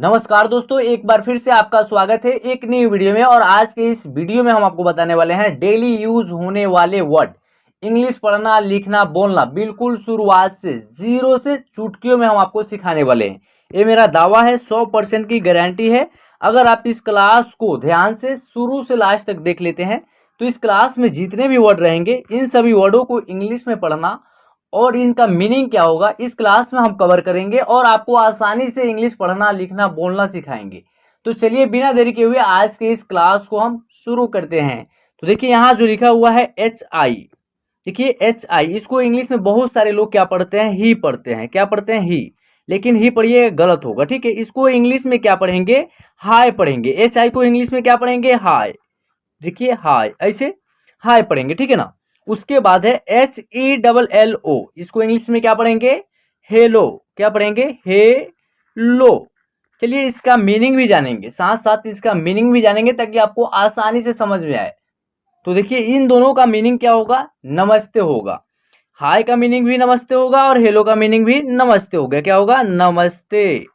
नमस्कार दोस्तों, एक बार फिर से आपका स्वागत है एक नई वीडियो में। और आज के इस वीडियो में हम आपको बताने वाले हैं डेली यूज होने वाले वर्ड, इंग्लिश पढ़ना लिखना बोलना बिल्कुल शुरुआत से जीरो से चुटकियों में हम आपको सिखाने वाले हैं। ये मेरा दावा है, 100% की गारंटी है। अगर आप इस क्लास को ध्यान से शुरू से लास्ट तक देख लेते हैं तो इस क्लास में जितने भी वर्ड रहेंगे इन सभी वर्डों को इंग्लिश में पढ़ना और इनका मीनिंग क्या होगा इस क्लास में हम कवर करेंगे और आपको आसानी से इंग्लिश पढ़ना लिखना बोलना सिखाएंगे। तो चलिए बिना देरी के हुए आज के इस क्लास को हम शुरू करते हैं। तो देखिए यहाँ जो लिखा हुआ है HI, देखिए HI इसको इंग्लिश में बहुत सारे लोग क्या पढ़ते हैं, ही पढ़ते हैं। क्या पढ़ते हैं, ही। लेकिन ही पढ़िए गलत होगा, ठीक है। इसको इंग्लिश में क्या पढ़ेंगे, हाय पढ़ेंगे। HI को इंग्लिश में क्या पढ़ेंगे, हाय। देखिए हाय, ऐसे हाय पढ़ेंगे, ठीक है ना। उसके बाद है HELLO, इसको इंग्लिश में क्या पढ़ेंगे, हेलो। क्या पढ़ेंगे, हेलो। चलिए इसका मीनिंग भी जानेंगे, साथ साथ इसका मीनिंग भी जानेंगे ताकि आपको आसानी से समझ में आए। तो देखिए इन दोनों का मीनिंग क्या होगा, नमस्ते होगा। हाय का मीनिंग भी नमस्ते होगा और हेलो का मीनिंग भी नमस्ते होगा। क्या होगा, नमस्ते,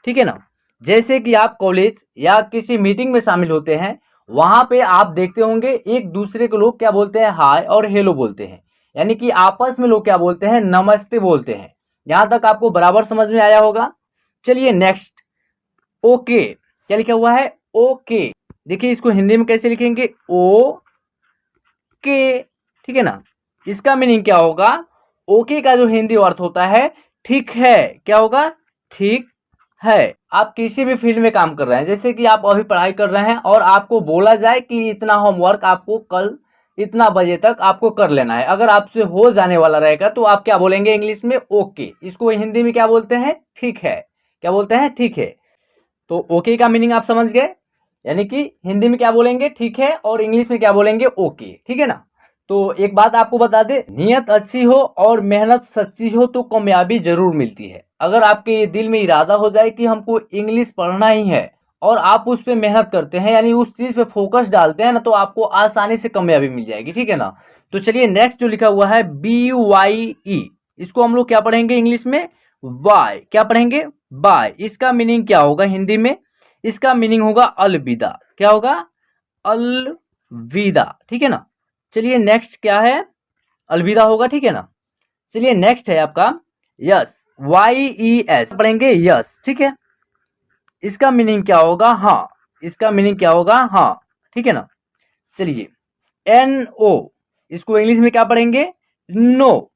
ठीक है ना। जैसे कि आप कॉलेज या किसी मीटिंग में शामिल होते हैं, वहां पे आप देखते होंगे एक दूसरे को लोग क्या बोलते हैं, हाय और हेलो बोलते हैं। यानी कि आपस में लोग क्या बोलते हैं, नमस्ते बोलते हैं। यहां तक आपको बराबर समझ में आया होगा। चलिए नेक्स्ट, ओके। क्या लिखा हुआ है, ओके। देखिए इसको हिंदी में कैसे लिखेंगे, ओ के, ठीक है ना। इसका मीनिंग क्या होगा, ओके का जो हिंदी अर्थ होता है ठीक है। क्या होगा, ठीक है। आप किसी भी फील्ड में काम कर रहे हैं, जैसे कि आप अभी पढ़ाई कर रहे हैं और आपको बोला जाए कि इतना होमवर्क आपको कल इतना बजे तक आपको कर लेना है, अगर आपसे हो जाने वाला रहेगा तो आप क्या बोलेंगे इंग्लिश में, ओके। इसको हिंदी में क्या बोलते हैं, ठीक है। क्या बोलते हैं, ठीक है। तो ओके का मीनिंग आप समझ गए, यानी कि हिंदी में क्या बोलेंगे, ठीक है, और इंग्लिश में क्या बोलेंगे, ओके, ठीक है ना। तो एक बात आपको बता दे, नियत अच्छी हो और मेहनत सच्ची हो तो कामयाबी जरूर मिलती है। अगर आपके ये दिल में इरादा हो जाए कि हमको इंग्लिश पढ़ना ही है और आप उस पर मेहनत करते हैं, यानी उस चीज पे फोकस डालते हैं ना, तो आपको आसानी से कामयाबी मिल जाएगी, ठीक है ना। तो चलिए नेक्स्ट जो लिखा हुआ है BYE, इसको हम लोग क्या पढ़ेंगे इंग्लिश में, बाय। क्या पढ़ेंगे, बाय। इसका मीनिंग क्या होगा हिंदी में, इसका मीनिंग होगा अलविदा। क्या होगा, अलविदा, ठीक है ना। चलिए नेक्स्ट क्या है, अलविदा होगा, ठीक है ना। चलिए नेक्स्ट है आपका यस, YES पढ़ेंगे, यस, ठीक है। इसका मीनिंग क्या होगा, हाँ। इसका मीनिंग क्या होगा, हाँ, ठीक है ना। चलिए NO, इसको इंग्लिश में क्या पढ़ेंगे, नो।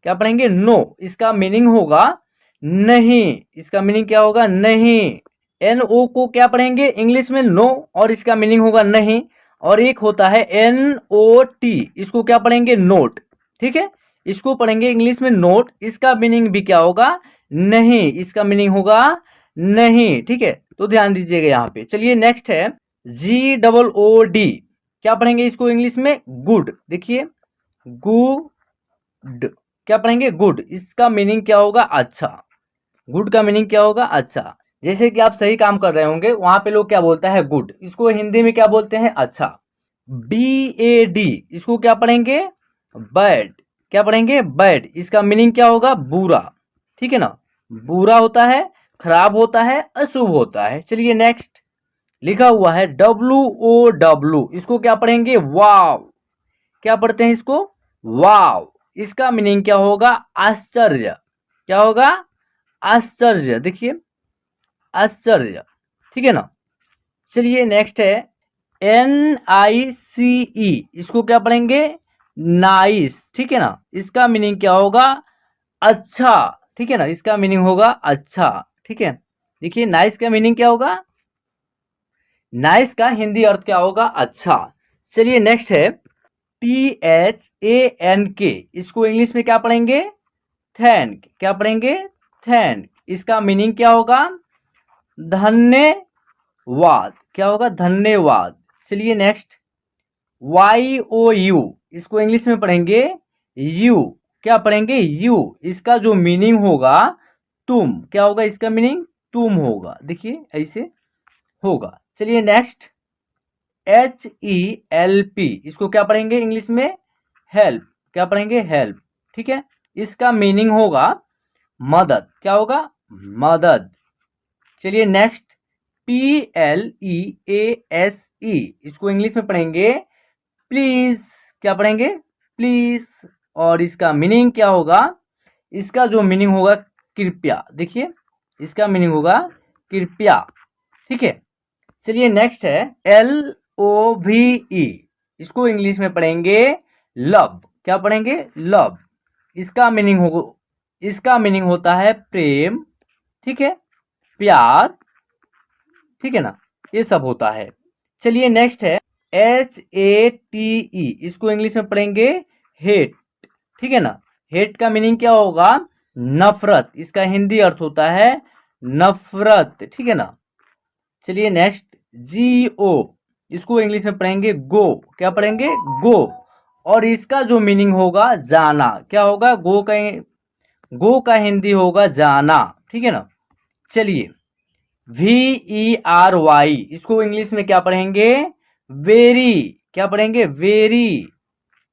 क्या पढ़ेंगे, नो। इसका मीनिंग होगा नहीं। इसका मीनिंग क्या होगा, नहीं। NO को क्या पढ़ेंगे इंग्लिश में, नो, और इसका मीनिंग होगा नहीं। और एक होता है NOT, इसको क्या पढ़ेंगे, नोट, ठीक है। इसको पढ़ेंगे इंग्लिश में नोट, इसका मीनिंग भी क्या होगा, नहीं। इसका मीनिंग होगा नहीं, ठीक है। तो ध्यान दीजिएगा यहाँ पे। चलिए नेक्स्ट है GOOD, क्या पढ़ेंगे इसको इंग्लिश में, गुड। देखिए गुड, क्या पढ़ेंगे, गुड। इसका मीनिंग क्या होगा, अच्छा। गुड का मीनिंग क्या होगा, अच्छा। जैसे कि आप सही काम कर रहे होंगे, वहां पे लोग क्या बोलता है, गुड। इसको हिंदी में क्या बोलते हैं, अच्छा। BAD, इसको क्या पढ़ेंगे, बैड। क्या पढ़ेंगे, बैड। इसका मीनिंग क्या होगा, बुरा, ठीक है ना। बुरा होता है, खराब होता है, अशुभ होता है। चलिए नेक्स्ट लिखा हुआ है WOW, इसको क्या पढ़ेंगे, वाव। क्या पढ़ते हैं इसको, वाव। इसका मीनिंग क्या होगा, आश्चर्य। क्या होगा, आश्चर्य। देखिए आश्चर्य, ठीक है ना। चलिए नेक्स्ट है NICE, इसको क्या पढ़ेंगे, नाइस, ठीक है ना। इसका मीनिंग क्या होगा, अच्छा, ठीक है ना। इसका मीनिंग होगा अच्छा, ठीक है। देखिए नाइस का मीनिंग क्या होगा, नाइस का हिंदी अर्थ क्या होगा, अच्छा। चलिए नेक्स्ट है THANK, इसको इंग्लिश में क्या पढ़ेंगे, थैंक। क्या पढ़ेंगे, थैंक। इसका मीनिंग क्या होगा, धन्यवाद। क्या होगा, धन्यवाद। चलिए नेक्स्ट YOU, इसको इंग्लिश में पढ़ेंगे यू। क्या पढ़ेंगे, यू। इसका जो मीनिंग होगा तुम। क्या होगा, इसका मीनिंग तुम होगा। देखिए ऐसे होगा। चलिए नेक्स्ट HELP, इसको क्या पढ़ेंगे इंग्लिश में, हेल्प। क्या पढ़ेंगे, हेल्प, ठीक है। इसका मीनिंग होगा मदद। क्या होगा, मदद। चलिए नेक्स्ट, PLEASE, इसको इंग्लिश में पढ़ेंगे प्लीज। क्या पढ़ेंगे? प्लीज। और इसका मीनिंग क्या होगा? इसका जो मीनिंग होगा कृपया। देखिए इसका मीनिंग होगा कृपया, ठीक है। चलिए नेक्स्ट है LOVE, इसको इंग्लिश में पढ़ेंगे लव। क्या पढ़ेंगे? लव। इसका मीनिंग होता है प्रेम, ठीक है, प्यार, ठीक है ना, ये सब होता है। चलिए नेक्स्ट है HATE, इसको इंग्लिश में पढ़ेंगे हेट, ठीक है ना। हेट का मीनिंग क्या होगा? नफरत। इसका हिंदी अर्थ होता है नफरत, ठीक है ना। चलिए नेक्स्ट GO, इसको इंग्लिश में पढ़ेंगे गो। क्या पढ़ेंगे? गो। और इसका जो मीनिंग होगा जाना। क्या होगा? गो का हिंदी होगा जाना, ठीक है ना। चलिए VERY, इसको इंग्लिश में क्या पढ़ेंगे? वेरी। क्या पढ़ेंगे? वेरी।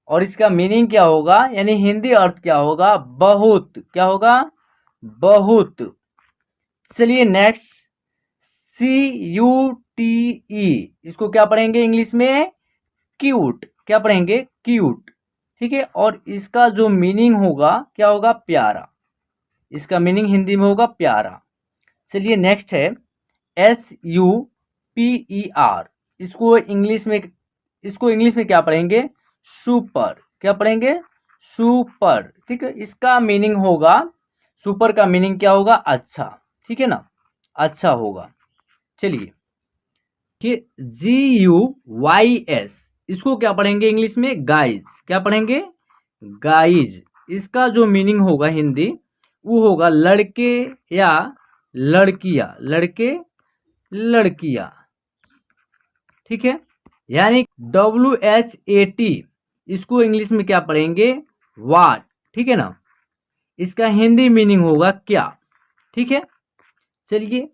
और इसका मीनिंग क्या होगा, यानी हिंदी अर्थ क्या होगा? बहुत। क्या होगा? बहुत। चलिए नेक्स्ट CUTE, इसको क्या पढ़ेंगे इंग्लिश में? क्यूट। क्या पढ़ेंगे? क्यूट, ठीक है। और इसका जो मीनिंग होगा क्या होगा? प्यारा। इसका मीनिंग हिंदी में होगा प्यारा। चलिए नेक्स्ट है SUPER, इसको इंग्लिश में क्या पढ़ेंगे? सुपर। क्या पढ़ेंगे? सुपर, ठीक है। इसका मीनिंग होगा, सुपर का मीनिंग क्या होगा? अच्छा, ठीक है ना, अच्छा होगा। चलिए कि GUYS, इसको क्या पढ़ेंगे इंग्लिश में? गाइज। क्या पढ़ेंगे? गाइज। इसका जो मीनिंग होगा हिंदी, वो होगा लड़के या लड़कियां। लड़के, लड़कियां, ठीक है। यानी WHAT, इसको इंग्लिश में क्या पढ़ेंगे? वाट, ठीक है ना। इसका हिंदी मीनिंग होगा क्या, ठीक है। चलिए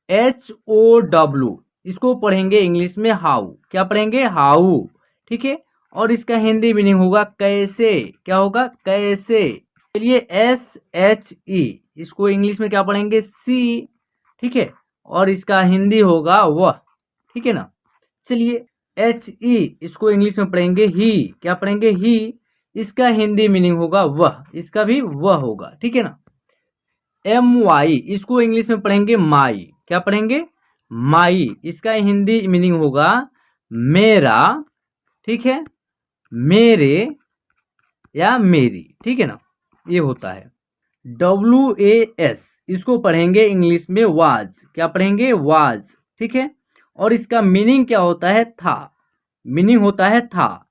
HOW, इसको पढ़ेंगे इंग्लिश में हाउ। क्या पढ़ेंगे? हाउ, ठीक है। और इसका हिंदी मीनिंग होगा कैसे। क्या होगा? कैसे। चलिए SHE, इसको इंग्लिश में क्या पढ़ेंगे? सी, ठीक है। और इसका हिंदी होगा वह, ठीक है ना। चलिए HE, इसको इंग्लिश में पढ़ेंगे ही। क्या पढ़ेंगे? ही। इसका हिंदी मीनिंग होगा वह। इसका भी वह होगा, ठीक है ना। MY, इसको इंग्लिश में पढ़ेंगे माई। क्या पढ़ेंगे? माई। इसका हिंदी मीनिंग होगा मेरा, ठीक है, मेरे या मेरी, ठीक है ना, ये होता है। WAS, इसको पढ़ेंगे इंग्लिश में वाज। क्या पढ़ेंगे? वाज, ठीक है। और इसका मीनिंग क्या होता है? था। मीनिंग होता है था।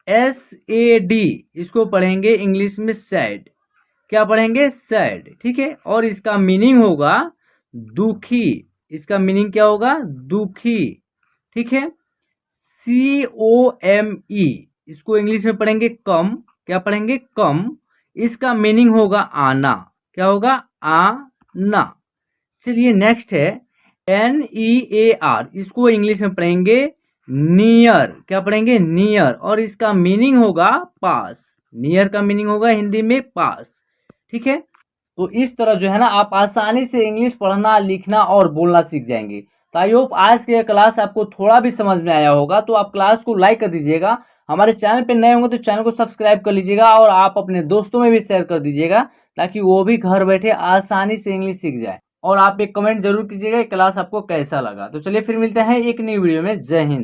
SAD, इसको पढ़ेंगे इंग्लिश में सैड। क्या पढ़ेंगे? सैड, ठीक है। और इसका मीनिंग होगा दुखी। इसका मीनिंग क्या होगा? दुखी, ठीक है। COME, इसको इंग्लिश में पढ़ेंगे कम। क्या पढ़ेंगे? कम। इसका मीनिंग होगा आना। क्या होगा? आना। चलिए नेक्स्ट है NEAR, इसको इंग्लिश में पढ़ेंगे नियर। क्या पढ़ेंगे? नियर। और इसका मीनिंग होगा पास। नियर का मीनिंग होगा हिंदी में पास, ठीक है। तो इस तरह जो है ना, आप आसानी से इंग्लिश पढ़ना, लिखना और बोलना सीख जाएंगे। तो आई होप आज के क्लास आपको थोड़ा भी समझ में आया होगा। तो आप क्लास को लाइक कर दीजिएगा। हमारे चैनल पे नए होंगे तो चैनल को सब्सक्राइब कर लीजिएगा और आप अपने दोस्तों में भी शेयर कर दीजिएगा, ताकि वो भी घर बैठे आसानी से इंग्लिश सीख जाए। और आप एक कमेंट जरूर कीजिएगा क्लास आपको कैसा लगा। तो चलिए फिर मिलते हैं एक नई वीडियो में। जय हिंद।